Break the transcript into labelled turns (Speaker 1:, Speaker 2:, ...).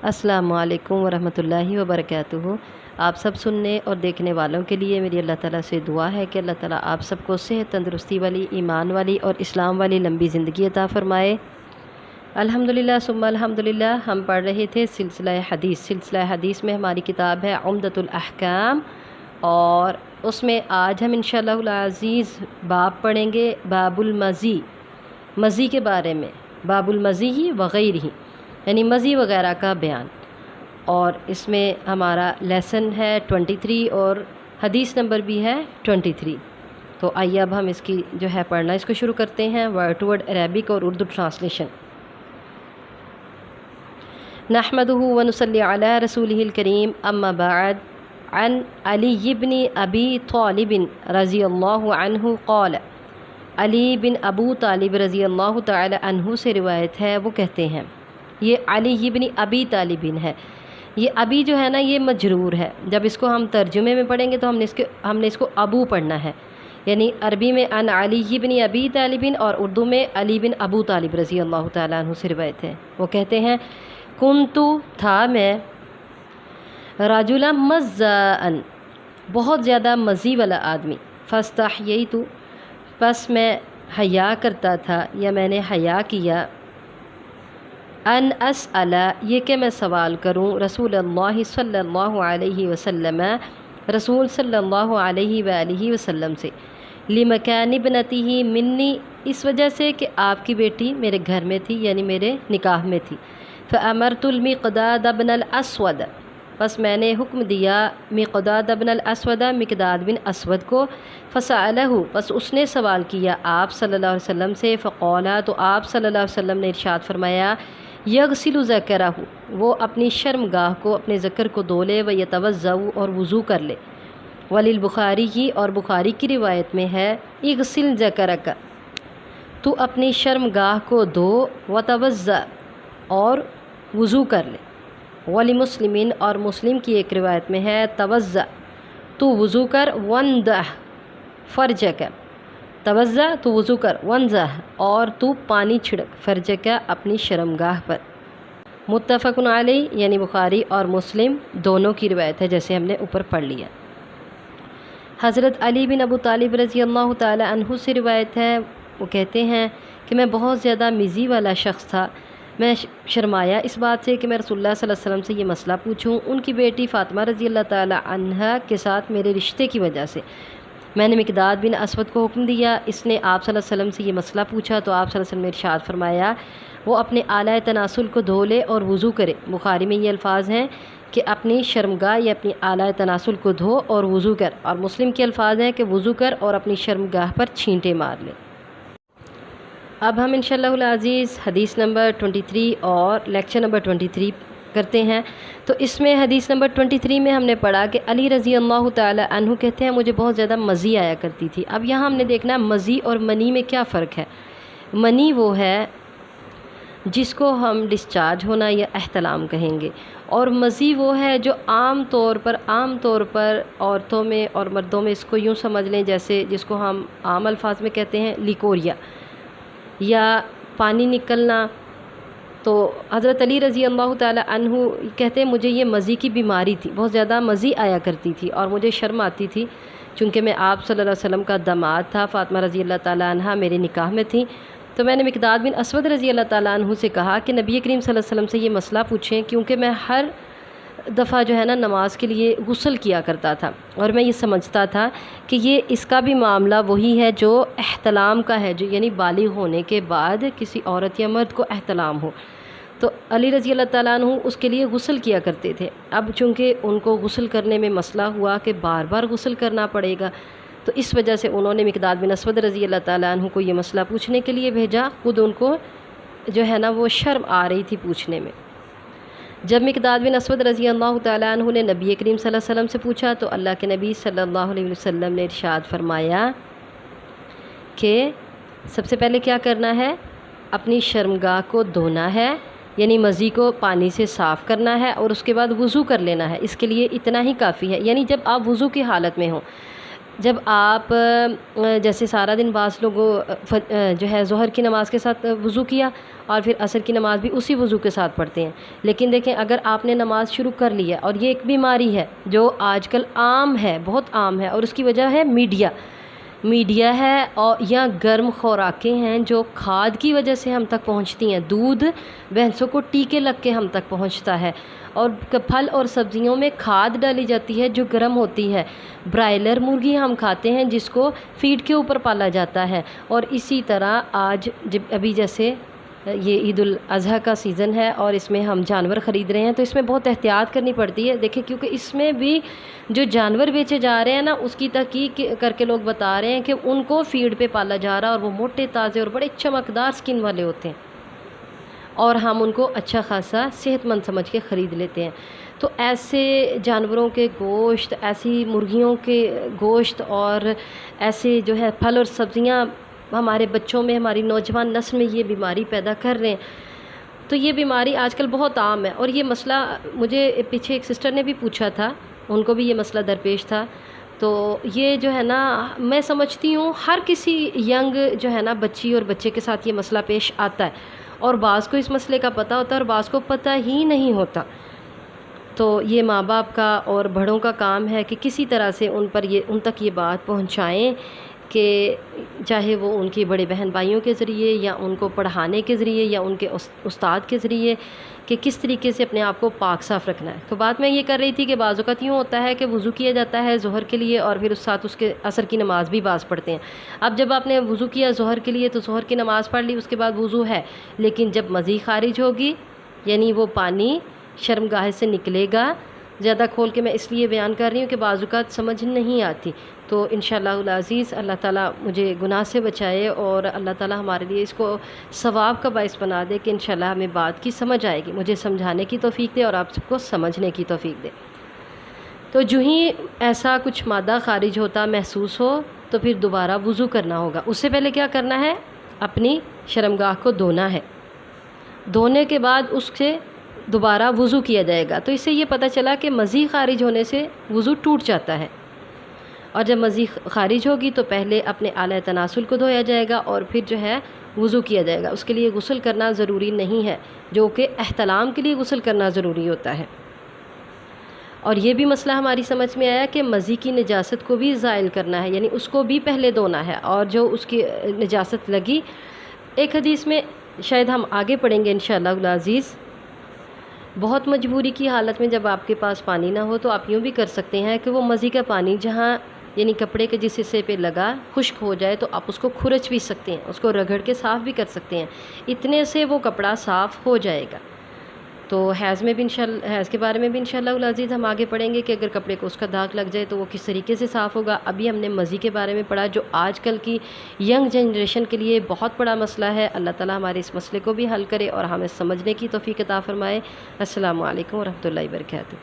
Speaker 1: السلام علیکم ورحمۃ اللہ وبرکاتہ۔ آپ سب سننے اور دیکھنے والوں کے لیے میری اللہ تعالیٰ سے دعا ہے کہ اللہ تعالیٰ آپ سب کو صحت، تندرستی والی، ایمان والی اور اسلام والی لمبی زندگی عطا فرمائے۔ الحمدللہ ثم الحمدللہ، ہم پڑھ رہے تھے سلسلہ حدیث میں ہماری کتاب ہے عمدۃ الاحکام، اور اس میں آج ہم انشاءاللہ العزیز باب پڑھیں گے، باب المزی، مزی کے بارے میں، باب المزی وغیرہ، یعنی مزی وغیرہ کا بیان۔ اور اس میں ہمارا لیسن ہے 23 اور حدیث نمبر بھی ہے 23۔ تو آئیے اب ہم اس کی جو ہے پڑھنا اس کو شروع کرتے ہیں، ورڈ ٹو ورڈ عربک اور اردو ٹرانسلیشن۔ نحمدہ ونصلی علی رسولہ الکریم، اما بعد، عن علی بن ابی طالب رضی اللہ عنہ قال، علی بن ابو طالب رضی اللہ تعالی عنہ سے روایت ہے، وہ کہتے ہیں، یہ علی بن ابی طالبین ہے۔ یہ ابی جو ہے نا یہ مجرور ہے، جب اس کو ہم ترجمے میں پڑھیں گے تو ہم نے اس کو ابو پڑھنا ہے، یعنی عربی میں ان علی بن ابی طالبین اور اردو میں علی بن ابو طالب رضی اللہ تعالیٰ عنہ سے روایت ہے۔ وہ کہتے ہیں، کنتو تھا میں، رجلا مزاءن بہت زیادہ مزی والا آدمی، فاستحییت پس میں حیا کرتا تھا یا میں نے حیا کیا، ان اسأل یہ کہ میں سوال کروں، رسول اللہ صلی اللہ علیہ وسلم رسول صلی اللہ علیہ وآلہ وسلم سے، لمکان ابنتہ منی اس وجہ سے کہ آپ کی بیٹی میرے گھر میں تھی، یعنی میرے نکاح میں تھی۔ فأمرت المقداد بن الاسود پس میں نے حکم دیا مقداد بن الاسود مقداد بن اسود کو، فسألہ پس اس نے سوال کیا آپ صلی اللہ علیہ وسلم سے، فقالا تو آپ صلی اللہ علیہ وسلم نے ارشاد فرمایا، یغسل ذکرہ وہ اپنی شرمگاہ کو، اپنے ذکر کو دھو لے، ویتوضأ اور وضو کر لے۔ وللبخاری کی اور بخاری کی روایت میں ہے، اغسل ذکرک تو اپنی شرمگاہ کو دھو، وتوضأ اور وضو کر لے۔ ولمسلمین اور مسلم کی ایک روایت میں ہے، توضأ تو وضو کر، وانضح فرجک توضأ تو وضو کر، وانضح اور تو پانی چھڑک، فرجک اپنی شرمگاہ پر۔ متفق علیہ یعنی بخاری اور مسلم دونوں کی روایت ہے، جیسے ہم نے اوپر پڑھ لیا۔ حضرت علی بن ابو طالب رضی اللہ تعالی عنہ سے روایت ہے، وہ کہتے ہیں کہ میں بہت زیادہ مزی والا شخص تھا، میں شرمایا اس بات سے کہ میں رسول اللہ صلی اللہ علیہ وسلم سے یہ مسئلہ پوچھوں، ان کی بیٹی فاطمہ رضی اللہ تعالی عنہا کے ساتھ میرے رشتے کی وجہ سے۔ میں نے مقداد بن اسود کو حکم دیا، اس نے آپ صلی اللہ علیہ وسلم سے یہ مسئلہ پوچھا تو آپ صلی اللہ علیہ وسلم نے ارشاد فرمایا، وہ اپنے اعلیٰ تناسل کو دھو لے اور وضو کرے۔ بخاری میں یہ الفاظ ہیں کہ اپنی شرمگاہ یا اپنی اعلیٰ تناسل کو دھو اور وضو کر، اور مسلم کے الفاظ ہیں کہ وضو کر اور اپنی شرمگاہ پر چھینٹے مار لے۔ اب ہم انشاءاللہ العزیز حدیث نمبر 23 اور لیکچر نمبر 23 کرتے ہیں۔ تو اس میں حدیث نمبر 23 میں ہم نے پڑھا کہ علی رضی اللہ تعالی عنہ کہتے ہیں، مجھے بہت زیادہ مزی آیا کرتی تھی۔ اب یہاں ہم نے دیکھنا مزی اور منی میں کیا فرق ہے۔ منی وہ ہے جس کو ہم ڈسچارج ہونا یا احتلام کہیں گے، اور مزی وہ ہے جو عام طور پر عورتوں میں اور مردوں میں اس کو یوں سمجھ لیں جیسے جس کو ہم عام الفاظ میں کہتے ہیں لیکوریا یا پانی نکلنا۔ تو حضرت علی رضی اللہ تعالی عنہ کہتے ہیں، مجھے یہ مزی کی بیماری تھی، بہت زیادہ مزی آیا کرتی تھی اور مجھے شرم آتی تھی، چونکہ میں آپ صلی اللہ علیہ وسلم کا داماد تھا، فاطمہ رضی اللہ تعالی عنہ میرے نکاح میں تھیں۔ تو میں نے مقداد بن اسود رضی اللہ تعالی عنہ سے کہا کہ نبی کریم صلی اللہ علیہ وسلم سے یہ مسئلہ پوچھیں، کیونکہ میں ہر دفعہ جو ہے نا نماز کے لیے غسل کیا کرتا تھا، اور میں یہ سمجھتا تھا کہ یہ اس کا بھی معاملہ وہی ہے جو احتلام کا ہے، جو یعنی بالغ ہونے کے بعد کسی عورت یا مرد کو احتلام ہو۔ تو علی رضی اللہ تعالیٰ عنہ اس کے لیے غسل کیا کرتے تھے۔ اب چونکہ ان کو غسل کرنے میں مسئلہ ہوا کہ بار بار غسل کرنا پڑے گا، تو اس وجہ سے انہوں نے مقداد بن اسود رضی اللہ تعالیٰ عنہ کو یہ مسئلہ پوچھنے کے لیے بھیجا۔ خود ان کو جو ہے نا وہ شرم آ رہی تھی پوچھنے میں۔ جب مقداد بن اسود رضی اللہ تعالیٰ عنہ نے نبی کریم صلی اللہ علیہ وسلم سے پوچھا تو اللہ کے نبی صلی اللہ علیہ وسلم نے ارشاد فرمایا کہ سب سے پہلے کیا کرنا ہے، اپنی شرمگاہ کو دھونا ہے، یعنی مزی کو پانی سے صاف کرنا ہے، اور اس کے بعد وضو کر لینا ہے۔ اس کے لیے اتنا ہی کافی ہے، یعنی جب آپ وضو کی حالت میں ہوں، جب آپ جیسے سارا دن بعض لوگوں جو ہے ظہر کی نماز کے ساتھ وضو کیا اور پھر عصر کی نماز بھی اسی وضو کے ساتھ پڑھتے ہیں، لیکن دیکھیں اگر آپ نے نماز شروع کر لی ہے اور یہ ایک بیماری ہے جو آج کل عام ہے، بہت عام ہے، اور اس کی وجہ ہے میڈیا ہے اور یا گرم خوراکیں ہیں جو کھاد کی وجہ سے ہم تک پہنچتی ہیں، دودھ بھینسوں کو ٹیکے لگ کے ہم تک پہنچتا ہے، اور پھل اور سبزیوں میں کھاد ڈالی جاتی ہے جو گرم ہوتی ہے، برائلر مرغی ہم کھاتے ہیں جس کو فیڈ کے اوپر پالا جاتا ہے، اور اسی طرح آج جب ابھی جیسے یہ عید الاضحیٰ کا سیزن ہے اور اس میں ہم جانور خرید رہے ہیں تو اس میں بہت احتیاط کرنی پڑتی ہے، دیکھیں کیونکہ اس میں بھی جو جانور بیچے جا رہے ہیں نا اس کی تحقیق کر کے لوگ بتا رہے ہیں کہ ان کو فیڈ پہ پالا جا رہا ہے اور وہ موٹے تازے اور بڑے چمکدار سکن والے ہوتے ہیں، اور ہم ان کو اچھا خاصا صحت مند سمجھ کے خرید لیتے ہیں۔ تو ایسے جانوروں کے گوشت، ایسی مرغیوں کے گوشت اور ایسے جو ہے پھل اور سبزیاں ہمارے بچوں میں، ہماری نوجوان نسل میں یہ بیماری پیدا کر رہے ہیں، تو یہ بیماری آج کل بہت عام ہے، اور یہ مسئلہ مجھے پیچھے ایک سسٹر نے بھی پوچھا تھا، ان کو بھی یہ مسئلہ درپیش تھا، تو یہ جو ہے نا میں سمجھتی ہوں ہر کسی ینگ جو ہے نا بچی اور بچے کے ساتھ یہ مسئلہ پیش آتا ہے، اور بعض کو اس مسئلے کا پتہ ہوتا ہے اور بعض کو پتہ ہی نہیں ہوتا، تو یہ ماں باپ کا اور بڑوں کا کام ہے کہ کسی طرح سے ان تک یہ بات پہنچائیں کہ چاہے وہ ان کی بڑے بہن بھائیوں کے ذریعے یا ان کو پڑھانے کے ذریعے یا ان کے استاد کے ذریعے کہ کس طریقے سے اپنے آپ کو پاک صاف رکھنا ہے۔ تو بات میں یہ کر رہی تھی کہ بعض اوقات یوں ہوتا ہے کہ وضو کیا جاتا ہے ظہر کے لیے اور پھر اس ساتھ اس کے عصر کی نماز بھی بعض پڑھتے ہیں۔ اب جب آپ نے وضو کیا ظہر کے لیے تو ظہر کی نماز پڑھ لی، اس کے بعد وضو ہے، لیکن جب مزی خارج ہوگی یعنی وہ پانی شرمگاہ سے نکلے گا، زیادہ کھول کے میں اس لیے بیان کر رہی ہوں کہ بعض اوقات سمجھ نہیں آتی، تو انشاءاللہ العزیز اللہ تعالیٰ مجھے گناہ سے بچائے اور اللہ تعالیٰ ہمارے لیے اس کو ثواب کا باعث بنا دے کہ انشاءاللہ ہمیں بات کی سمجھ آئے گی، مجھے سمجھانے کی توفیق دے اور آپ سب کو سمجھنے کی توفیق دے۔ تو جو ہی ایسا کچھ مادہ خارج ہوتا محسوس ہو تو پھر دوبارہ وضو کرنا ہوگا۔ اس سے پہلے کیا کرنا ہے؟ اپنی شرمگاہ کو دھونا ہے، دھونے کے بعد اس سے دوبارہ وضو کیا جائے گا۔ تو اس سے یہ پتہ چلا کہ مزی خارج ہونے سے وضو ٹوٹ جاتا ہے، اور جب مزی خارج ہوگی تو پہلے اپنے اعلیٰ تناسل کو دھویا جائے گا اور پھر جو ہے وضو کیا جائے گا۔ اس کے لیے غسل کرنا ضروری نہیں ہے، جو کہ احتلام کے لیے غسل کرنا ضروری ہوتا ہے۔ اور یہ بھی مسئلہ ہماری سمجھ میں آیا کہ مزی کی نجاست کو بھی زائل کرنا ہے، یعنی اس کو بھی پہلے دھونا ہے، اور جو اس کی نجاست لگی، ایک حدیث میں شاید ہم آگے پڑھیں گے انشاءاللہ العزیز، بہت مجبوری کی حالت میں جب آپ کے پاس پانی نہ ہو تو آپ یوں بھی کر سکتے ہیں کہ وہ مزی کا پانی جہاں یعنی کپڑے کے جس حصے پہ لگا خشک ہو جائے تو آپ اس کو کھرچ بھی سکتے ہیں، اس کو رگڑ کے صاف بھی کر سکتے ہیں، اتنے سے وہ کپڑا صاف ہو جائے گا۔ تو حیض میں بھی حیض کے بارے میں بھی انشاءاللہ العزیز ہم آگے پڑھیں گے کہ اگر کپڑے کو اس کا داغ لگ جائے تو وہ کس طریقے سے صاف ہوگا۔ ابھی ہم نے مزی کے بارے میں پڑھا جو آج کل کی ینگ جنریشن کے لیے بہت بڑا مسئلہ ہے۔ اللہ تعالیٰ ہمارے اس مسئلے کو بھی حل کرے اور ہمیں سمجھنے کی توفیق عطا فرمائے۔ السلام علیکم ورحمۃ اللہ وبرکاتہ۔